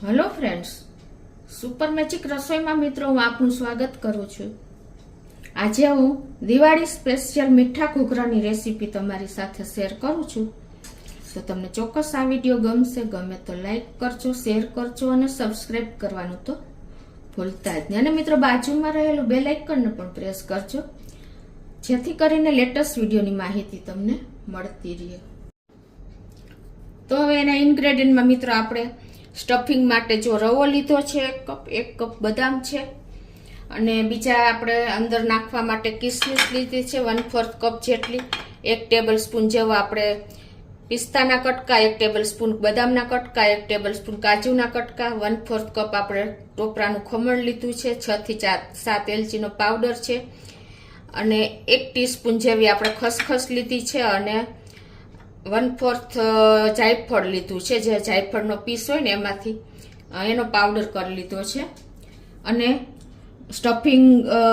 Hello friends, super magic રસોઈમાં મિત્રો હું આપનું સ્વાગત કરું છું। આજે હું દિવાળી સ્પેશિયલ મીઠા ઘૂઘરાની રેસીપી તમારી સાથે શેર કરું છું। તો તમને ચોક્કસ આ વિડીયો ગમશે, ગમે તો લાઈક કરજો, શેર કરજો અને સબસ્ક્રાઇબ કરવાનું તો ભૂલતા જ નહીં। અને મિત્રો બાજુમાં રહેલું બેલ આઇકનને પણ પ્રેસ કરજો, જેથી કરીને લેટેસ્ટ વિડીયોની માહિતી તમને મળતી રહે। તો હવે એના ઇન્ગ્રેડિયન્ટમાં મિત્રો આપણે સ્ટફિંગ માટે જો રવો લીધો છે 1 કપ બદામ છે, અને બીજા આપણે અંદર નાખવા માટે કિસમિસ લીધી છે 1/4 કપ જેટલી, 1 ટેબલ સ્પૂન જેવો આપણે પિસ્તાના કટકા, 1 ટેબલ સ્પૂન બદામના કટકા, 1 ટેબલ સ્પૂન કાજુના કટકા, 1/4 કપ આપણે ટોપરાનું ખમણ લીધું છે, 6 થી 7 એલચીનો પાવડર છે, અને 1 ટીસ્પૂન જેવી આપણે ખસખસ લીધી છે, અને 1/4 જાયફળ લીધું છે, જે જાયફળનો પીસ હોય ને એમાંથી એનો પાવડર કરી લીધો છે। અને સ્ટફિંગ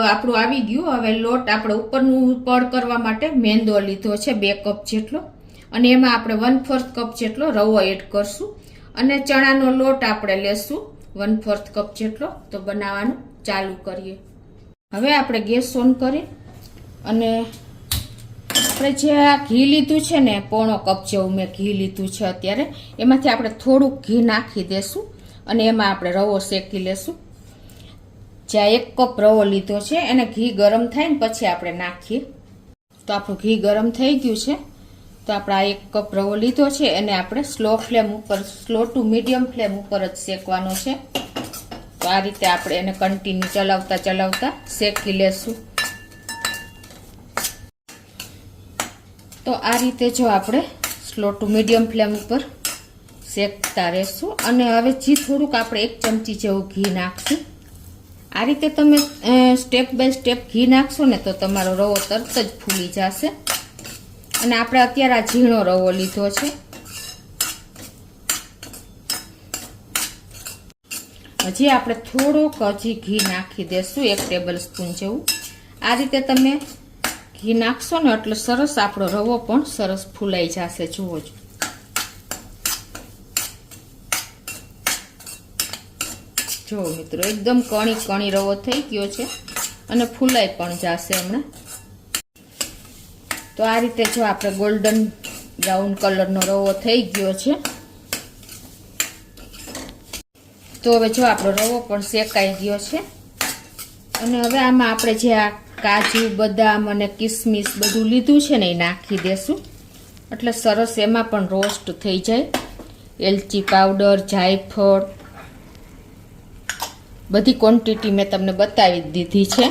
આપણું આવી ગયું। હવે લોટ આપણે ઉપરનું પડ કરવા માટે મેંદો લીધો છે 2 કપ જેટલો, અને એમાં આપણે 1/4 કપ જેટલો રવો એડ કરશું, અને ચણાનો લોટ આપણે લેશું 1/4 કપ જેટલો। તો બનાવવાનું ચાલુ કરીએ। હવે આપણે ગેસ ઓન કરી અને આપણે જે આ ઘી લીધું છે ને, 1/4 કપ જેવું મેં ઘી લીધું છે અત્યારે, એમાંથી આપણે થોડુંક ઘી નાખી દેશું, અને એમાં આપણે રવો શેકી લેશું। જ્યાં 1 કપ રવો લીધો છે એને ઘી ગરમ થાય ને પછી આપણે નાખીએ। તો આપણું ઘી ગરમ થઈ ગયું છે, તો આપણે આ 1 કપ રવો લીધો છે એને આપણે સ્લો ટુ મીડિયમ ફ્લેમ ઉપર જ શેકવાનો છે। તો આ રીતે આપણે એને કન્ટિન્યુ ચલાવતા શેકી લેશું। તો આ રીતે જો આપણે સ્લો ટુ મીડિયમ ફ્લેમ ઉપર શેકતા રહેશું। અને હવે જે થોડુંક આપણે 1 ચમચી જેવું ઘી નાખશું। આ રીતે તમે સ્ટેપ બાય સ્ટેપ ઘી નાખશો ને તો તમારો રવો તરત જ ફૂલી જશે। અને આપણે અત્યારે આ ઝીણો રવો લીધો છે। હજી આપણે થોડુંક ઘી નાખી દેશું 1 ટેબલ સ્પૂન જેવું। આ રીતે તમે ઘી નાખશો ને એટલે સરસ આપણો રવો પણ સરસ ફૂલાઈ જશે। જુઓ છો, જો મિત્રો એકદમ કણી રવો થઈ ગયો છે અને ફૂલાઈ પણ જશે હમણાં। તો આ રીતે જો આપણે ગોલ્ડન બ્રાઉન કલરનો રવો થઈ ગયો છે। તો હવે જો આપણો રવો પણ શેકાઈ ગયો છે, અને હવે આમાં આપણે જે આ કાજુ બદામ અને કિસમિસ બધું લીધું છે ને એ નાખી દેશું, એટલે સરસ એમાં પણ રોસ્ટ થઈ જાય। એલચી પાવડર, જાયફળ, બધી ક્વોન્ટિટી મેં તમને બતાવી દીધી છે।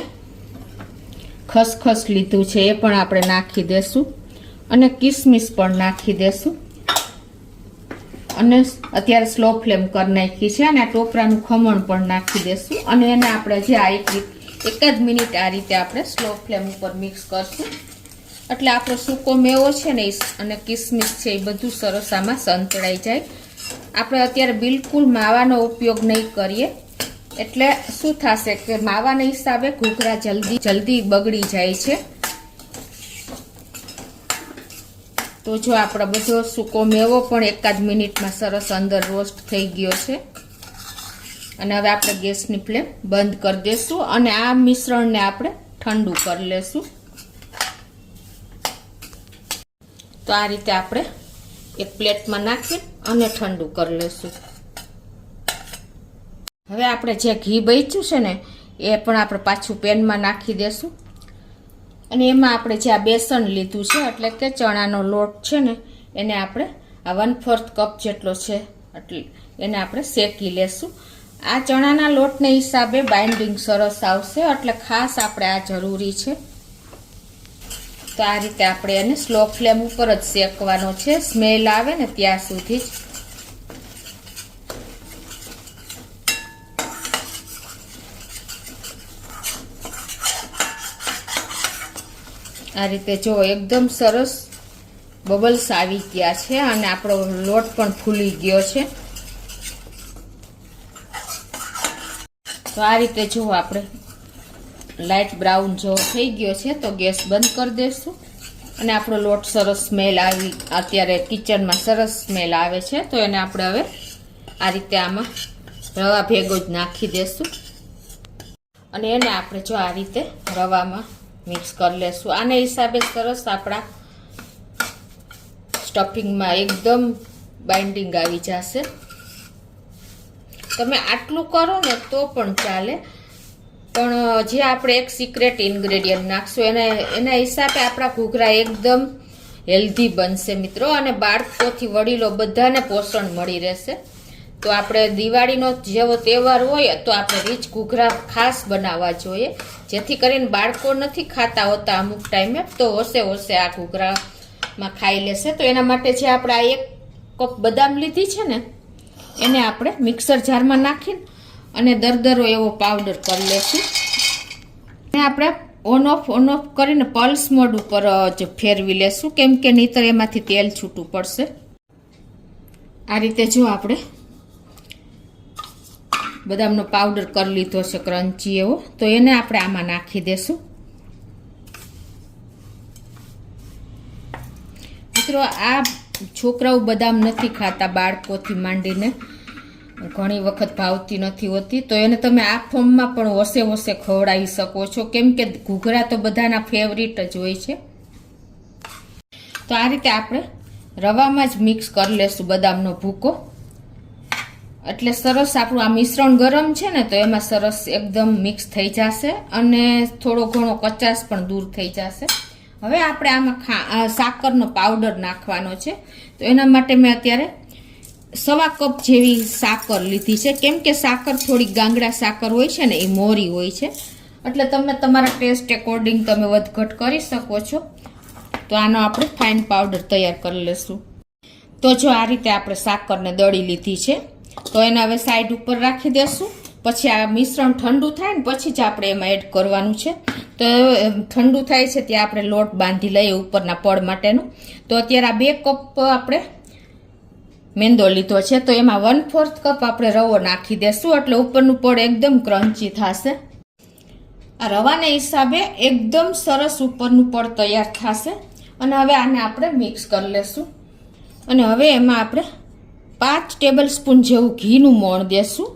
ખસખસ લીધું છે એ પણ આપણે નાખી દેશું, અને કિસમિસ પણ નાખી દેશું, અને અત્યારે સ્લો ફ્લેમ કરી નાખી છે। અને આ ટોપરાનું ખમણ પણ નાખી દેશું, અને એને આપણે જે આ એક જ મિનિટ આ રીતે આપણે સ્લો ફ્લેમ ઉપર મિક્સ કરશું, એટલે આપણો સૂકો મેવો છે ને અને કિસમિસ છે એ બધું સરસ આમાં સંતળાઈ જાય। આપણે અત્યારે બિલકુલ માવાનો ઉપયોગ નહીં કરીએ, એટલે શું થશે કે માવાના હિસાબે ઘૂઘરા જલ્દી બગડી જાય છે। તો જો આપણો બધો સૂકો મેવો પણ 1 જ મિનિટમાં સરસ અંદર રોસ્ટ થઈ ગયો છે। અને હવે આપણે ગેસની ફ્લેમ બંધ કરી દેશું, અને આ મિશ્રણને આપણે ઠંડુ કરી લેશું। તો આ રીતે આપણે એક પ્લેટમાં નાખી અને ઠંડુ કરી લેશું। હવે આપણે જે ઘી બચ્યું છે ને એ પણ આપણે પાછું પેનમાં નાખી દેશું, અને એમાં આપણે જે આ બેસન લીધું છે એટલે કે ચણાનો લોટ છે ને એને આપણે આ 1/4 કપ જેટલો છે એટલે એને આપણે શેકી લેશું। આ ચણાના લોટને હિસાબે બાઇન્ડિંગ સરસ આવશે, એટલે ખાસ આપણે આ જરૂરી છે। તો આ રીતે આપણે એને સ્લો ફ્લેમ ઉપર જ શેકવાનો છે, સ્મેલ આવે ને ત્યાં સુધી જ। આ રીતે જો એકદમ સરસ બબલ્સ આવી ગયા છે, અને આપણો લોટ પણ ફૂલી ગયો છે। તો આ રીતે જો આપણે લાઇટ બ્રાઉન જેવો થઈ ગયો છે, તો ગેસ બંધ કરી દેશું, અને આપણો લોટ સરસ સ્મેલ આવી, અત્યારે કિચનમાં સરસ સ્મેલ આવે છે। તો એને આપણે હવે આ રીતે આમાં રવા ભેગો જ નાખી દેશું અને એને આપણે જો આ રીતે રવામાં મિક્સ કરી લેશું. આને હિસાબે સરસ આપણા સ્ટફિંગમાં એકદમ બાઇન્ડિંગ આવી જશે. તમે આટલું કરો ને તો પણ ચાલે, પણ જે આપણે એક સિક્રેટ ઇન્ગ્રેડિયન્ટ નાખશું એના હિસાબે આપણા ઘૂઘરા એકદમ હેલ્ધી બનશે મિત્રો, અને બાળકોથી વડીલો બધાને પોષણ મળી રહેશે. તો આપણે દિવાળીનો જેવો તહેવાર હોય તો આપણે રીચ ઘૂઘરા ખાસ બનાવવા જોઈએ, જેથી કરીને બાળકો નથી ખાતા હોતા અમુક ટાઈમે, તો હોશે આ ઘૂઘરામાં ખાઈ લેશે. તો એના માટે જે આપણે આ 1 કપ બદામ લીધી છે ને એને આપણે મિક્સર જારમાં નાખીને અને દરદરો એવો પાવડર કરી લેશું. અને આપણે ઓન ઓફ કરીને પલ્સ મોડ ઉપર જ ફેરવી લેશું, કેમ કે નહીતર એમાંથી તેલ છૂટું પડશે. આ રીતે જો આપણે બદામનો પાવડર કરી લીધો છે ક્રન્ચી એવો, તો એને આપણે આમાં નાખી દેશું. મિત્રો આ છોકરાઓ બદામ નથી ખાતા, બાળકોથી માંડીને ઘણી વખત ભાવતી નથી હોતી, તો એને તમે આ ફોર્મમાં પણ હોશે ખવડાવી શકો છો, કેમ કે ઘૂઘરા તો બધાના ફેવરિટ જ હોય છે. તો આ રીતે આપણે રવામાં જ મિક્સ કરી લેશું બદામનો ભૂકો, એટલે સરસ આપણું આ મિશ્રણ ગરમ છે ને તો એમાં સરસ એકદમ મિક્સ થઈ જશે અને થોડો ઘણો કચાશ પણ દૂર થઈ જશે. હવે આપણે આમાં સાકરનો પાવડર નાખવાનો છે, તો એના માટે મેં અત્યારે 1.25 કપ જેવી સાકર લીધી છે, કેમ કે સાકર થોડી ગાંગડા સાકર હોય છે ને એ મોરી હોય છે, એટલે તમે તમારા ટેસ્ટ એકોર્ડિંગ તમે વધઘટ કરી શકો છો. તો આનો આપણે ફાઇન પાવડર તૈયાર કરી લેશું. તો જો આ રીતે આપણે સાકરને દળી લીધી છે, તો એને હવે સાઈડ ઉપર રાખી દેશું. પછી આ મિશ્રણ ઠંડુ થાય ને પછી જ આપણે એમાં એડ કરવાનું છે. તો ઠંડુ થાય છે ત્યાં આપણે લોટ બાંધી લઈએ ઉપરના પડ માટેનો. તો અત્યારે આ 2 કપ આપણે મેંદો લીધો છે, તો એમાં 1/4 કપ આપણે રવો નાખી દેશું, એટલે ઉપરનું પડ એકદમ ક્રન્ચી થશે. આ રવાને હિસાબે એકદમ સરસ ઉપરનું પડ તૈયાર થશે. અને હવે આને આપણે મિક્સ કરી લેશું. અને હવે એમાં આપણે 5 ટેબલ સ્પૂન જેવું ઘીનું મોણ દેશું.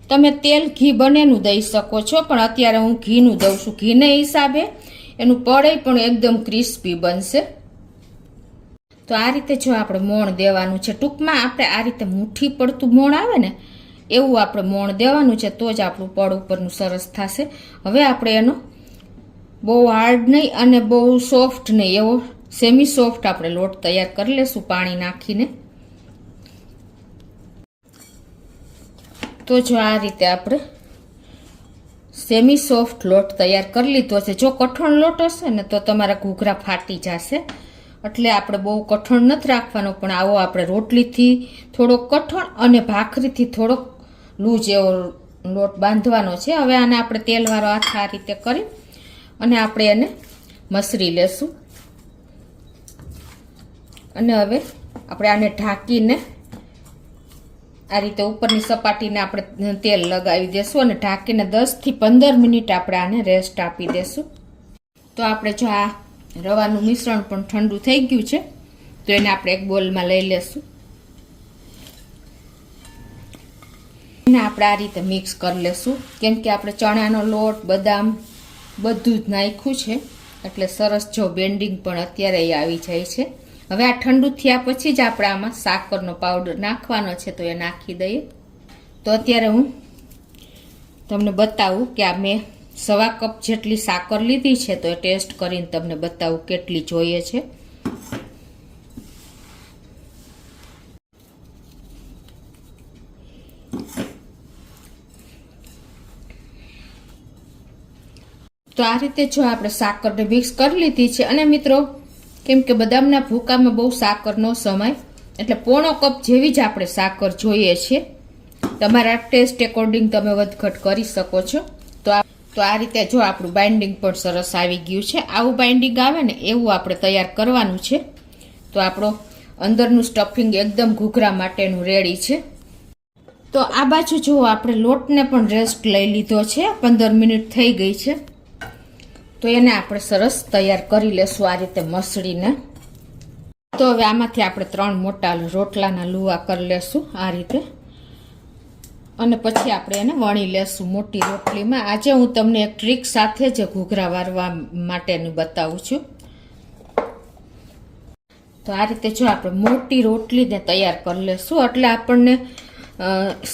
તમે તેલ ઘી બંનેનું દઈ શકો છો, પણ અત્યારે હું ઘીનું દઉં છું. ઘીને હિસાબે એનું પડ પણ એકદમ ક્રિસ્પી બનશે. તો આ રીતે જો આપણે મોણ દેવાનું છે, ટૂંકમાં આપણે આ રીતે મુઠ્ઠી પડતું મોણ આવે ને એવું આપણે મોણ દેવાનું છે, તો જ આપણું પડ ઉપરનું સરસ થશે. હવે આપણે એનો બહુ હાર્ડ નહીં અને બહુ સોફ્ટ નહીં, એવો સેમી સોફ્ટ આપણે લોટ તૈયાર કરી લેશું પાણી નાખીને. તો જો આ રીતે આપણે સેમી સોફ્ટ લોટ તૈયાર કરી લીધો છે. જો કઠણ લોટ હશે ને તો તમારા ઘૂઘરા ફાટી જશે, એટલે આપણે બહુ કઠણ નથી રાખવાનો, પણ આવો આપણે રોટલીથી થોડોક કઠણ અને ભાખરીથી થોડોક લૂજ એવો લોટ બાંધવાનો છે. હવે આને આપણે તેલવાળો હાથ આ રીતે કરી અને આપણે એને મસરી લેશું. અને હવે આપણે આને ઢાંકીને આ રીતે ઉપરની સપાટીને આપણે તેલ લગાવી દેશું અને ઢાંકીને 10 થી 15 મિનિટ આપણે આને રેસ્ટ આપી દેશું. તો આપણે જો આ રવાનું મિશ્રણ પણ ઠંડુ થઈ ગયું છે, તો એને આપણે એક બોલમાં લઈ લેશું. એને આપણે આ રીતે મિક્સ કરી લેશું, કેમ કે આપણે ચણાનો લોટ બદામ બધું જ નાખ્યું છે, એટલે સરસ જો બેન્ડિંગ પણ અત્યારે આવી જાય છે. હવે આ ઠંડુ થયા પછી જ આપણે આમાં સાકરનો પાવડર નાખવાનો છે, તો એ નાખી દઈએ. તો અત્યારે હું તમને બતાવું કે આ મેં 1.25 કપ જેટલી સાકર લીધી છે, તો એ ટેસ્ટ કરીને તમને બતાવું કેટલી જોઈએ છે. તો આ રીતે જો આપણે સાકરને મિક્સ કરી લીધી છે. અને મિત્રો કેમ કે બદામના ભૂકામાં બહુ સાકર ન સમાય, એટલે 1/4 કપ જેવી જ આપણે સાકર જોઈએ છે. તમારા ટેસ્ટ એકોર્ડિંગ તમે વધઘટ કરી શકો છો. તો આ રીતે જો આપણું બાઇન્ડિંગ પણ સરસ આવી ગયું છે. આવું બાઇન્ડિંગ આવે ને એવું આપણે તૈયાર કરવાનું છે. તો આપણો અંદરનું સ્ટફિંગ એકદમ ઘૂઘરા માટેનું રેડી છે. તો આ બાજુ જો આપણે લોટને પણ રેસ્ટ લઈ લીધો છે, 15 મિનિટ થઈ ગઈ છે. તો એને આપણે સરસ તૈયાર કરી લેશું આ રીતે મસળીને. તો હવે આમાંથી આપણે 3 મોટા રોટલાના લુવા કરી લેશું આ રીતે. અને પછી આપણે એને વણી લેશું મોટી રોટલીમાં. આજે હું તમને એક ટ્રીક સાથે જ ઘૂઘરા વારવા માટેનું બતાવું છું. તો આ રીતે જો આપણે મોટી રોટલીને તૈયાર કરી લેશું એટલે આપણને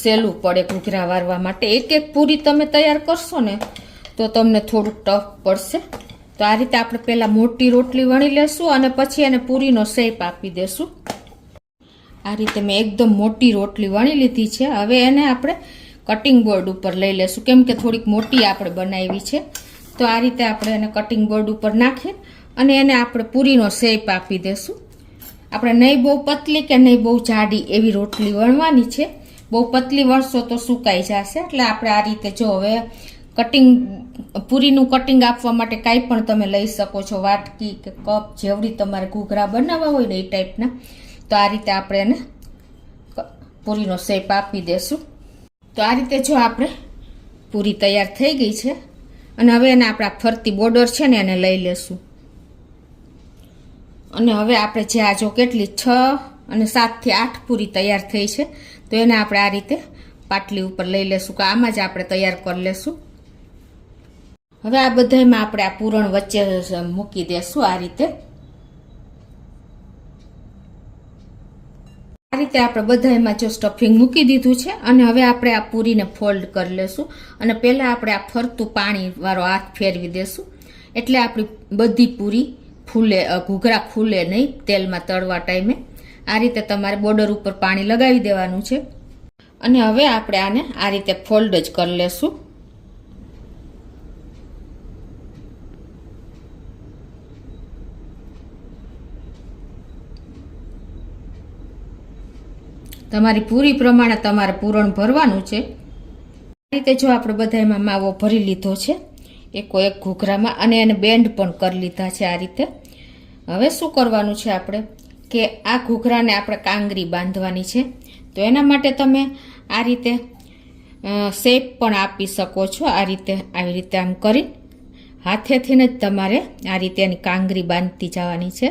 સહેલું પડે ઘૂઘરા વારવા માટે. એક એક પૂરી તમે તૈયાર કરશો ને તો તમને થોડુંક ટફ પડશે. તો આ રીતે આપણે પહેલાં મોટી રોટલી વણી લેશું અને પછી એને પૂરીનો શેપ આપી દેશું. આ રીતે મેં એકદમ મોટી રોટલી વણી લીધી છે. હવે એને આપણે કટિંગ બોર્ડ ઉપર લઈ લેશું, કેમ કે થોડીક મોટી આપણે બનાવી છે. તો આ રીતે આપણે એને કટિંગ બોર્ડ ઉપર નાખી અને એને આપણે પૂરીનો શેપ આપી દેશું. આપણે નહીં બહુ પતલી કે નહીં બહુ જાડી એવી રોટલી વણવાની છે. બહુ પતલી વણશો તો સુકાઈ જશે. એટલે આપણે આ રીતે જો હવે પૂરીનું કટિંગ આપવા માટે કાંઈ પણ તમે લઈ શકો છો, વાટકી કે કપ, જેવડી તમારે ઘૂઘરા બનાવવા હોય ને એ ટાઈપના. તો આ રીતે આપણે એને પૂરીનો શેપ આપી દેશું. તો આ રીતે જો આપણે પૂરી તૈયાર થઈ ગઈ છે અને હવે એને આપણા ફરતી બોર્ડર છે ને એને લઈ લેશું. અને હવે આપણે જે આ જો કેટલી 6 અને 7 થી 8 પૂરી તૈયાર થઈ છે તો એને આપણે આ રીતે પાટલી ઉપર લઈ લેશું કે આમાં જ આપણે તૈયાર કરી લેશું. હવે આ બધામાં આપણે આ પૂરણ વચ્ચે મૂકી દેશું. આ રીતે આપણે બધામાં જો સ્ટફિંગ મૂકી દીધું છે અને હવે આપણે આ પૂરીને ફોલ્ડ કરી લેશું અને પહેલાં આપણે આ ફરતું પાણી વાળો હાથ ફેરવી દેશું એટલે આપણી બધી પૂરી ફૂલે, ઘૂઘરા ખુલે નહીં તેલમાં તળવા ટાઈમે. આ રીતે તમારે બોર્ડર ઉપર પાણી લગાવી દેવાનું છે અને હવે આપણે આને આ રીતે ફોલ્ડ જ કરી લેશું. તમારી પૂરી પ્રમાણે તમારે પૂરણ ભરવાનું છે. આ રીતે જો આપણે બધામાં માવો ભરી લીધો છે એકો એક ઘૂઘરામાં અને એને બેન્ડ પણ કરી લીધા છે આ રીતે. હવે શું કરવાનું છે આપણે કે આ ઘૂઘરાને આપણે કાંગરી બાંધવાની છે. તો એના માટે તમે આ રીતે શેપ પણ આપી શકો છો. આ રીતે આવી રીતે આમ કરી હાથેથી જ તમારે આ રીતે એની કાંગરી બાંધતી જવાની છે.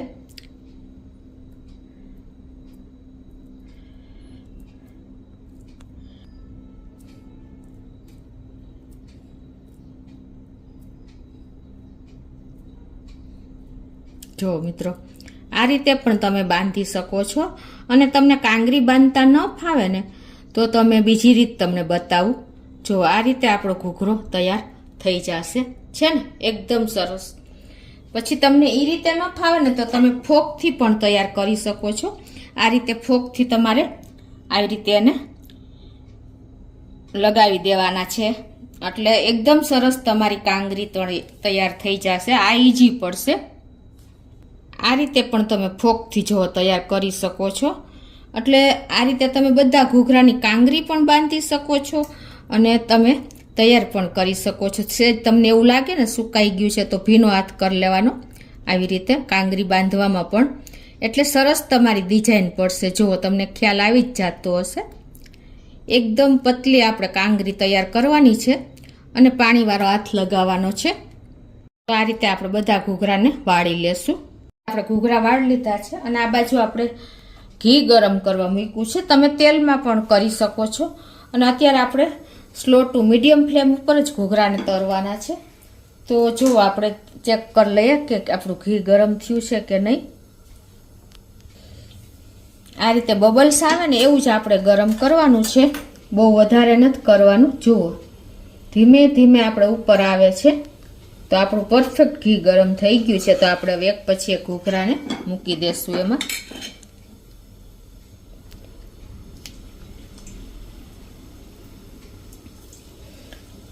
જો મિત્રો આ રીતે પણ તમે બાંધી શકો છો અને તમને કાંગરી બાંધતા ન ફાવે ને તો તમે બીજી રીત તમને બતાવું. જો આ રીતે આપણો ઘૂઘરો તૈયાર થઈ જશે છે ને એકદમ સરસ. પછી તમને એ રીતે ન ફાવે ને તો તમે ફોકથી પણ તૈયાર કરી શકો છો. આ રીતે ફોકથી તમારે આવી રીતે એને લગાવી દેવાના છે એટલે એકદમ સરસ તમારી કાંગરી તૈયાર થઈ જશે. આ ઈઝી પડશે. આ રીતે પણ તમે ફોકથી જો તૈયાર કરી શકો છો. એટલે આ રીતે તમે બધા ઘૂઘરાની કાંગરી પણ બાંધી શકો છો અને તમે તૈયાર પણ કરી શકો છો. સેજ તમને એવું લાગે ને સુકાઈ ગયું છે તો ભીનો હાથ કરી લેવાનો આવી રીતે કાંગરી બાંધવામાં પણ. એટલે સરસ તમારી ડિઝાઇન પડશે. જો તમને ખ્યાલ આવી જ જતો હશે. એકદમ પતલી આપણે કાંગરી તૈયાર કરવાની છે અને પાણીવાળો હાથ લગાવવાનો છે. તો આ રીતે આપણે બધા ઘૂઘરાને વાળી લેશું. આપણે ઘૂઘરા વાળી લીધા છે અને આ બાજુ આપણે ઘી ગરમ કરવા મૂક્યું છે. તમે તેલમાં પણ કરી શકો છો અને અત્યારે આપણે સ્લો ટુ મીડિયમ ફ્લેમ ઉપર જ ઘૂઘરાને તળવાના છે. તો જો આપણે ચેક કરી લઈએ કે આપણું ઘી ગરમ થયું છે કે નહીં. આ રીતે બબલ્સ આવે ને એવું જ આપણે ગરમ કરવાનું છે, બહુ વધારે નથી કરવાનું. જુઓ ધીમે ધીમે આપણે ઉપર આવે છે તો આપણું પરફેક્ટ ઘી ગરમ થઈ ગયું છે. તો આપણે હવે એક પછી એક ઘૂઘરાને મૂકી દેશું એમાં.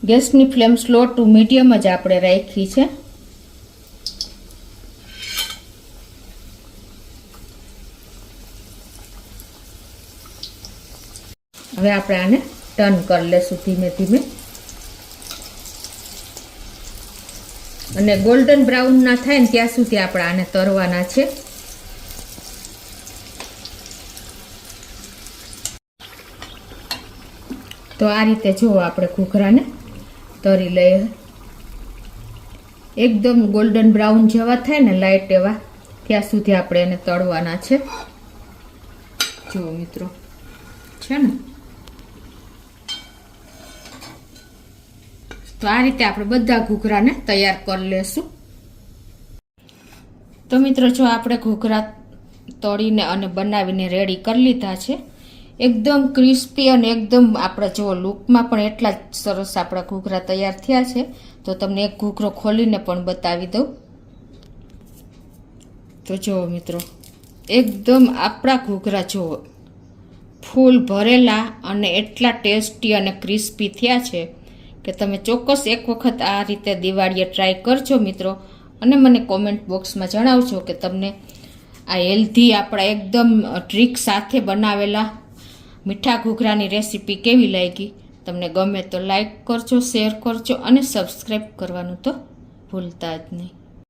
ગેસની ફ્લેમ સ્લો ટુ મીડિયમ જ આપણે રાખી છે. હવે આપણે આને ટર્ન કરી લેશું ધીમે ધીમે અને ગોલ્ડન બ્રાઉન ના થાય ને ત્યાં સુધી આપણે આને તળવાના છે. તો આ રીતે જો આપણે ઘૂઘરાને તળી લઈએ. એકદમ ગોલ્ડન બ્રાઉન જેવા થાય ને લાઈટ એવા ત્યાં સુધી આપણે એને તળવાના છે. જુઓ મિત્રો છે ને તો આ રીતે આપણે બધા ઘૂઘરાને તૈયાર કરી લેશું. તો મિત્રો જો આપણે ઘૂઘરા તળીને અને બનાવીને રેડી કરી લીધા છે. એકદમ ક્રિસ્પી અને એકદમ આપણે જો લુકમાં પણ એટલા જ સરસ આપણા ઘૂઘરા તૈયાર થયા છે. તો તમને એક ઘૂઘરો ખોલીને પણ બતાવી દઉં. તો જુઓ મિત્રો, એકદમ આપણા ઘૂઘરા જુઓ ફૂલ ભરેલા અને એટલા ટેસ્ટી અને ક્રિસ્પી થયા છે કે તમે ચોક્કસ એક વખત આ રીતે દિવાળીએ ટ્રાય કરજો મિત્રો. અને મને કોમેન્ટ બોક્સમાં જણાવજો કે તમને આ હેલ્ધી આપણા એકદમ ટ્રીક સાથે બનાવેલા મીઠા ઘૂઘરાની રેસીપી કેવી લાગી. તમને ગમે તો લાઈક કરજો, શેર કરજો અને સબસ્ક્રાઈબ કરવાનું તો ભૂલતા જ નહીં.